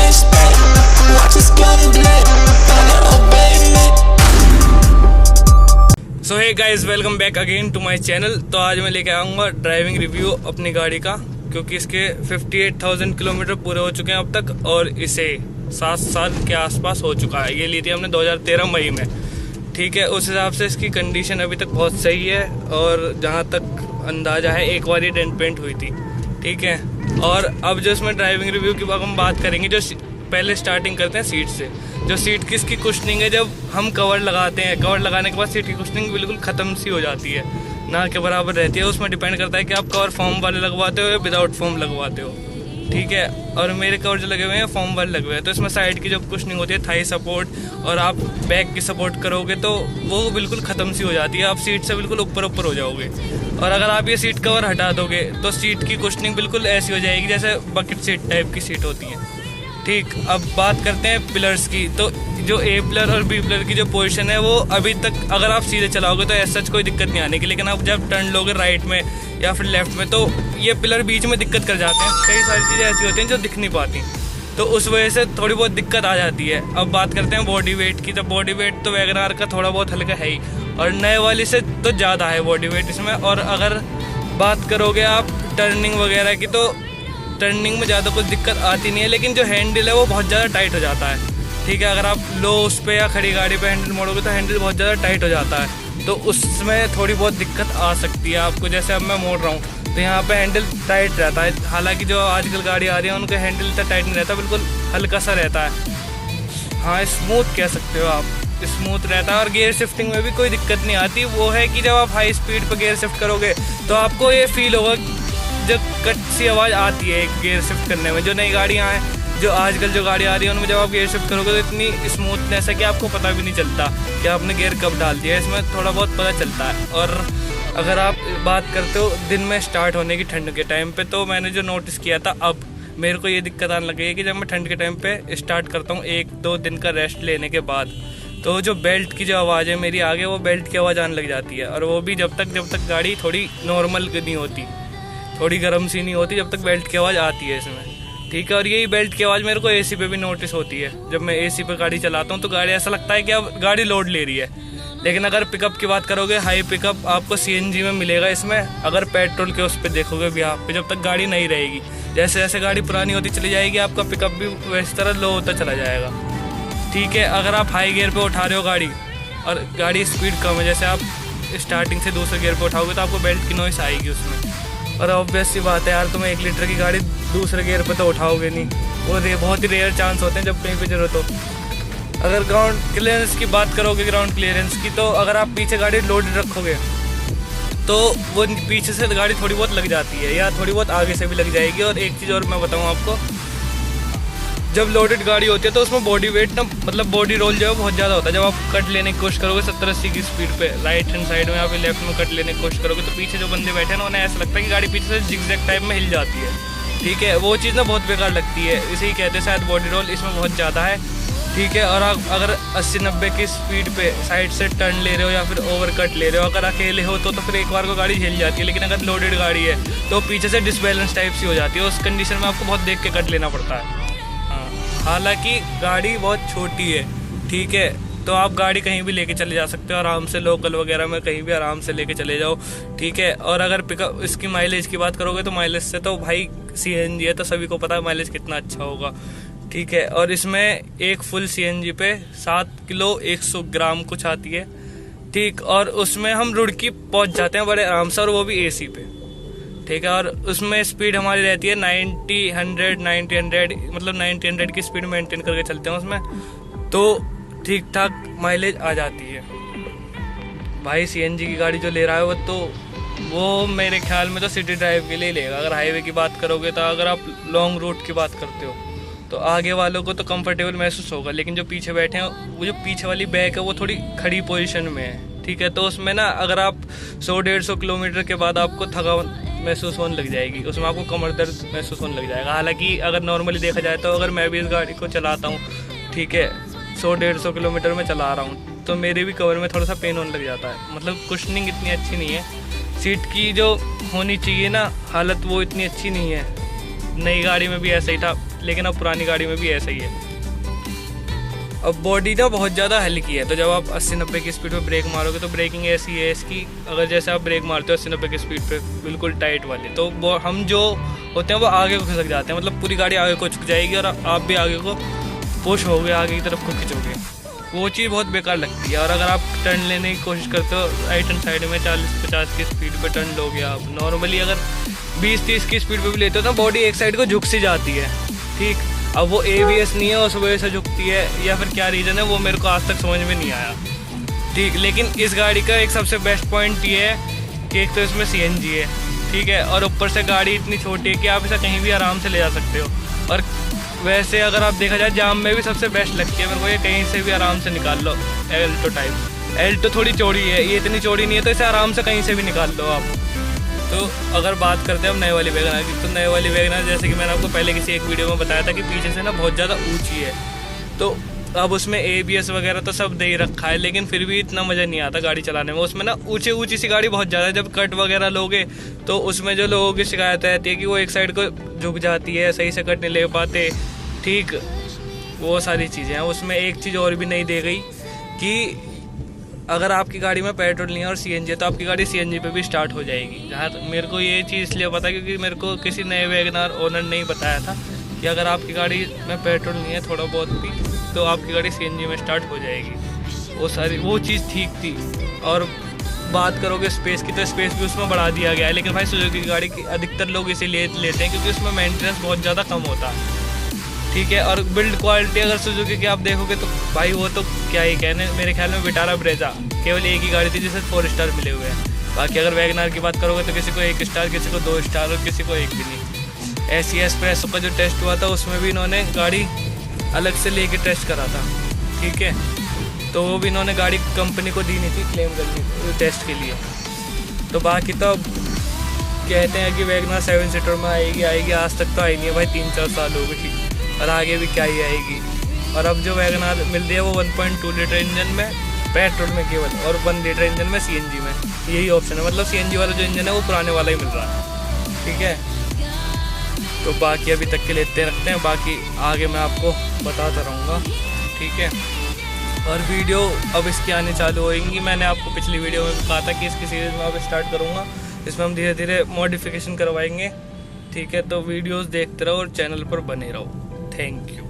respect. Watch us burn it lit. So hey guys, welcome back again to my channel. तो आज मैं लेके आऊँगा ड्राइविंग रिव्यू अपनी गाड़ी का, क्योंकि इसके 58,000 किलोमीटर पूरे हो चुके हैं अब तक और इसे 7 साल के आसपास हो चुका है। ये ली थी हमने 2013 मई में, ठीक है। उस हिसाब से इसकी कंडीशन अभी तक बहुत सही है और जहाँ तक अंदाज़ा है एक बार ही डेंट पेंट हुई थी, ठीक है। और अब जो इसमें ड्राइविंग रिव्यू की हम बात करेंगे, जो पहले स्टार्टिंग करते हैं सीट से। जो सीट की इसकी कुशनिंग है, जब हम कवर लगाते हैं, कवर लगाने के बाद सीट की कुशनिंग बिल्कुल ख़त्म सी हो जाती है, ना के बराबर रहती है। उसमें डिपेंड करता है कि आप कवर फॉर्म वाले लगवाते हो या विदाउट फॉर्म लगवाते हो, ठीक है। और मेरे कवर जो लगे हुए हैं फॉर्म वाले लगे हुए हैं, तो इसमें साइड की जो कुशनिंग होती है, थाई सपोर्ट, और आप बैक की सपोर्ट करोगे तो वो बिल्कुल ख़त्म सी हो जाती है। आप सीट से बिल्कुल ऊपर ऊपर हो जाओगे। और अगर आप ये सीट कवर हटा दोगे तो सीट की कुशनिंग बिल्कुल ऐसी हो जाएगी जैसे बकेट सीट टाइप की सीट होती है, ठीक। अब बात करते हैं पिलर्स की। तो जो ए पिलर और बी पिलर की जो पोजीशन है, वो अभी तक अगर आप सीधे चलाओगे तो ऐसा कोई दिक्कत नहीं आने की, लेकिन आप जब टर्न लोगे राइट में या फिर लेफ्ट में, तो ये पिलर बीच में दिक्कत कर जाते हैं। कई सारी चीज़ें ऐसी होती हैं जो दिख नहीं पाती, तो उस वजह से थोड़ी बहुत दिक्कत आ जाती है। अब बात करते हैं बॉडी वेट की। तो बॉडी वेट तो वैगन आर का थोड़ा बहुत हल्का है ही, और नए वाली से तो ज़्यादा है बॉडी वेट इसमें। और अगर बात करोगे आप टर्निंग वगैरह की, तो टर्निंग में ज़्यादा कुछ दिक्कत आती नहीं है, लेकिन जो हैंडल है वो बहुत ज़्यादा टाइट हो जाता है, ठीक है। अगर आप लो उस पर या खड़ी गाड़ी पे हैंडल मोड़ोगे तो हैंडल बहुत ज़्यादा टाइट हो जाता है, तो उसमें थोड़ी बहुत दिक्कत आ सकती है आपको। जैसे अब मैं मोड़ रहा हूँ तो यहाँ पे हैंडल टाइट रहता है, हालांकि जो आजकल गाड़ी आ रही है उनका हैंडल इतना टाइट नहीं रहता, बिल्कुल हल्का सा रहता है। हाँ, स्मूथ कह सकते हो आप, स्मूथ रहता है। और गियर शिफ्टिंग में भी कोई दिक्कत नहीं आती। वो है कि जब आप हाई स्पीड पर गियर शिफ्ट करोगे तो आपको ये फील होगा, जब कट सी आवाज़ आती है गियर शिफ्ट करने में। जो नई गाड़ियाँ हैं, जो आजकल जो गाड़ी आ रही है, उनमें जब आप गियर शिफ्ट करोगे तो इतनी स्मूथनेस है कि आपको पता भी नहीं चलता कि आपने गियर कब डाल दिया। इसमें थोड़ा बहुत पता चलता है। और अगर आप बात करते हो दिन में स्टार्ट होने की ठंड के टाइम पे, तो मैंने जो नोटिस किया था, अब मेरे को ये दिक्कत आने लगी है कि जब मैं ठंड के टाइम पे स्टार्ट करता हूँ 1-2 दिन का रेस्ट लेने के बाद, तो जो बेल्ट की जो आवाज़ है मेरी आगे, वो बेल्ट की आवाज़ आने लग जाती है। और वो भी जब तक गाड़ी थोड़ी नॉर्मल नहीं होती, थोड़ी गर्म सी नहीं होती, जब तक बेल्ट की आवाज़ आती है इसमें, ठीक है। और यही बेल्ट की आवाज़ मेरे को एसी पे भी नोटिस होती है। जब मैं एसी पे गाड़ी चलाता हूँ तो गाड़ी ऐसा लगता है कि अब गाड़ी लोड ले रही है। लेकिन अगर पिकअप की बात करोगे, हाई पिकअप आपको सीएनजी में मिलेगा इसमें। अगर पेट्रोल के उस पर देखोगे भी आप पे, जब तक गाड़ी नहीं रहेगी, जैसे जैसे गाड़ी पुरानी होती चली जाएगी, आपका पिकअप भी वैसी तरह लो होता चला जाएगा, ठीक है। अगर आप हाई गियर पर उठा रहे हो गाड़ी और गाड़ी स्पीड कम है, जैसे आप स्टार्टिंग से दूसरे गियर पर उठाओगे तो आपको बेल्ट की नॉइस आएगी उसमें। और ऑब्वियस सी बात है यार, तुम 1 लीटर की गाड़ी दूसरे गियर पे तो उठाओगे नहीं, वो बहुत ही रेयर चांस होते हैं जब कहीं पे जरूरत हो। अगर ग्राउंड क्लियरेंस की बात करोगे, ग्राउंड क्लियरेंस की, तो अगर आप पीछे गाड़ी लोड रखोगे तो वो पीछे से गाड़ी थोड़ी बहुत लग जाती है, या थोड़ी बहुत आगे से भी लग जाएगी। और एक चीज़ और मैं बताऊँ आपको, जब लोडेड गाड़ी होती है तो उसमें बॉडी वेट ना, मतलब बॉडी रोल जो है बहुत ज़्यादा होता है। जब आप कट लेने की कोशिश करोगे 70-80 की स्पीड पे राइट हैंड साइड में या फिर लेफ्ट में कट लेने की कोशिश करोगे, तो पीछे जो बंदे बैठे हैं ना, उन्हें ऐसा लगता है कि गाड़ी पीछे से जिगजैग टाइप में हिल जाती है, ठीक है। वो चीज़ ना बहुत बेकार लगती है, इसे ही कहते हैं शायद बॉडी रोल इसमें बहुत ज़्यादा है, ठीक है। और आप अगर 80-90 की स्पीड पे साइड से टर्न ले रहे हो या फिर ओवर कट ले रहे हो, अगर अकेले हो तो फिर एक बार को गाड़ी हिल जाती है। लेकिन अगर लोडेड गाड़ी है तो पीछे से डिसबैलेंस टाइप सी हो जाती है। उस कंडीशन में आपको बहुत देख के कट लेना पड़ता है। हालांकि गाड़ी बहुत छोटी है, ठीक है, तो आप गाड़ी कहीं भी लेके चले जा सकते हो आराम से, लोकल वगैरह में कहीं भी आराम से लेके चले जाओ, ठीक है। और अगर पिकअप इसकी माइलेज की बात करोगे तो माइलेज से तो भाई सीएनजी है तो सभी को पता है माइलेज कितना अच्छा होगा, ठीक है। और इसमें एक फुल सीएनजी पे 7 किलो 100 ग्राम कुछ आती है, ठीक। और उसमें हम रुड़की पहुंच जाते हैं बड़े आराम से, और वो भी एसी पे, ठीक है। और उसमें स्पीड हमारी रहती है 90-100 मतलब 90-100 की स्पीड मेंटेन करके चलते हैं उसमें, तो ठीक ठाक माइलेज आ जाती है। भाई सीएनजी की गाड़ी जो ले रहा है वो मेरे ख्याल में तो सिटी ड्राइव के लिए लेगा। अगर हाईवे की बात करोगे, तो अगर आप लॉन्ग रूट की बात करते हो तो आगे वालों को तो कंफर्टेबल महसूस होगा, लेकिन जो पीछे बैठे हैं, वो जो पीछे वाली बैक है वो थोड़ी खड़ी पोजीशन में है, ठीक है। तो उसमें ना अगर आप 100-150 किलोमीटर के बाद आपको थकान महसूस होने लग जाएगी, उसमें आपको कमर दर्द महसूस होने लग जाएगा। हालांकि अगर नॉर्मली देखा जाए तो अगर मैं भी इस गाड़ी को चलाता हूँ, ठीक है, 100-150 किलोमीटर में चला रहा हूँ, तो मेरे भी कमर में थोड़ा सा पेन होने लग जाता है। मतलब कुशनिंग इतनी अच्छी नहीं है, सीट की जो होनी चाहिए ना हालत, वो इतनी अच्छी नहीं है। नई गाड़ी में भी ऐसा ही था, लेकिन अब पुरानी गाड़ी में भी ऐसा ही है। अब बॉडी ना बहुत ज़्यादा हल्की है, तो जब आप 80-90 की स्पीड पे ब्रेक मारोगे तो ब्रेकिंग ऐसी है इसकी, अगर जैसे आप ब्रेक मारते हो 80-90 की स्पीड पे बिल्कुल टाइट वाली, तो हम जो होते हैं वो आगे को खिसक जाते हैं, मतलब पूरी गाड़ी आगे को झुक जाएगी और आप भी आगे को पुश होगे, आगे की तरफ को खिंचोगे। वो चीज़ बहुत बेकार लगती है। और अगर आप टर्न लेने की कोशिश करते हो राइट हैंड साइड में 40-50 की स्पीड पे टर्न लोगे आप, नॉर्मली अगर 20-30 की स्पीड पे भी लेते हो तो बॉडी एक साइड को झुक सी जाती है, ठीक। अब वो ABS नहीं है उस वजह से झुकती है या फिर क्या रीज़न है वो मेरे को आज तक समझ में नहीं आया, ठीक। लेकिन इस गाड़ी का एक सबसे बेस्ट पॉइंट ये है कि एक तो इसमें CNG है, ठीक है, और ऊपर से गाड़ी इतनी छोटी है कि आप इसे कहीं भी आराम से ले जा सकते हो। और वैसे अगर आप देखा जाए जाम में भी सबसे बेस्ट लगती है मेरे को ये, कहीं से भी आराम से निकाल लो। एल्टो टाइप, एल्टो थोड़ी चौड़ी है, ये इतनी चौड़ी नहीं है, तो इसे आराम से कहीं से भी निकाल लो आप। तो अगर बात करते हैं हम नए वाली वैगनआर की, तो नए वाली वैगनआर जैसे कि मैंने आपको पहले किसी एक वीडियो में बताया था कि पीछे से ना बहुत ज़्यादा ऊंची है, तो अब उसमें ABS वगैरह तो सब दे ही रखा है, लेकिन फिर भी इतना मज़ा नहीं आता गाड़ी चलाने में। उसमें ना ऊंची सी गाड़ी बहुत ज़्यादा, जब कट वगैरह लोगे तो उसमें जो लोगों की शिकायत रहती है कि वो एक साइड को झुक जाती है, सही से कट नहीं ले पाते, ठीक, वो सारी चीज़ें हैं। उसमें एक चीज़ और भी नहीं दे गई कि अगर आपकी गाड़ी में पेट्रोल नहीं है और CNG है तो आपकी गाड़ी CNG पे भी स्टार्ट हो जाएगी। जहाँ मेरे को ये चीज़ इसलिए पता क्योंकि मेरे को किसी नए वैगनआर ओनर ने ही बताया था कि अगर आपकी गाड़ी में पेट्रोल नहीं है थोड़ा बहुत भी तो आपकी गाड़ी CNG में स्टार्ट हो जाएगी। वो चीज़ ठीक थी। और बात करोगे स्पेस की, तो स्पेस भी उसमें बढ़ा दिया गया है, लेकिन भाई सुजुकी की गाड़ी की अधिकतर लोग इसीलिए लेते हैं क्योंकि उसमें मेंटेनेंस बहुत ज़्यादा कम होता है, ठीक है। और बिल्ड क्वालिटी अगर सुजुकी की आप देखोगे तो भाई वो तो क्या ही कहने, मेरे ख्याल में विटारा ब्रेजा केवल एक ही गाड़ी थी जिसे 4 स्टार मिले हुए हैं। बाकी अगर वैगनआर की बात करोगे तो किसी को 1 स्टार, किसी को 2 स्टार और किसी को 1 भी नहीं। SES प्रेसो का जो टेस्ट हुआ था उसमें भी इन्होंने गाड़ी अलग से लेके टेस्ट करा था, ठीक है, तो वो भी इन्होंने गाड़ी कंपनी को दी नहीं थी क्लेम करनी टेस्ट के लिए। तो बाकी तो कहते हैं कि वैगनआर 7 सीटर में आएगी, आज तक तो आई नहीं है भाई, 3-4 साल हो गए, ठीक, और आगे भी क्या ही आएगी। और अब जो वैगनआर मिल रही है वो 1.2 लीटर इंजन में पेट्रोल में केवल, और 1 लीटर इंजन में CNG में, यही ऑप्शन है। मतलब CNG वाला जो इंजन है वो पुराने वाला ही मिल रहा है, ठीक है। तो बाकी अभी तक के लिए इतने रखते हैं, बाकी आगे मैं आपको बताता रहूँगा, ठीक है। और वीडियो अब इसकी आने चालू होएंगी। मैंने आपको पिछली वीडियो में कहा था कि इसकी सीरीज़ में अब स्टार्ट करूँगा, इसमें हम धीरे धीरे मॉडिफिकेशन करवाएंगे, ठीक है। तो वीडियोस देखते रहो और चैनल पर बने रहो। Thank you.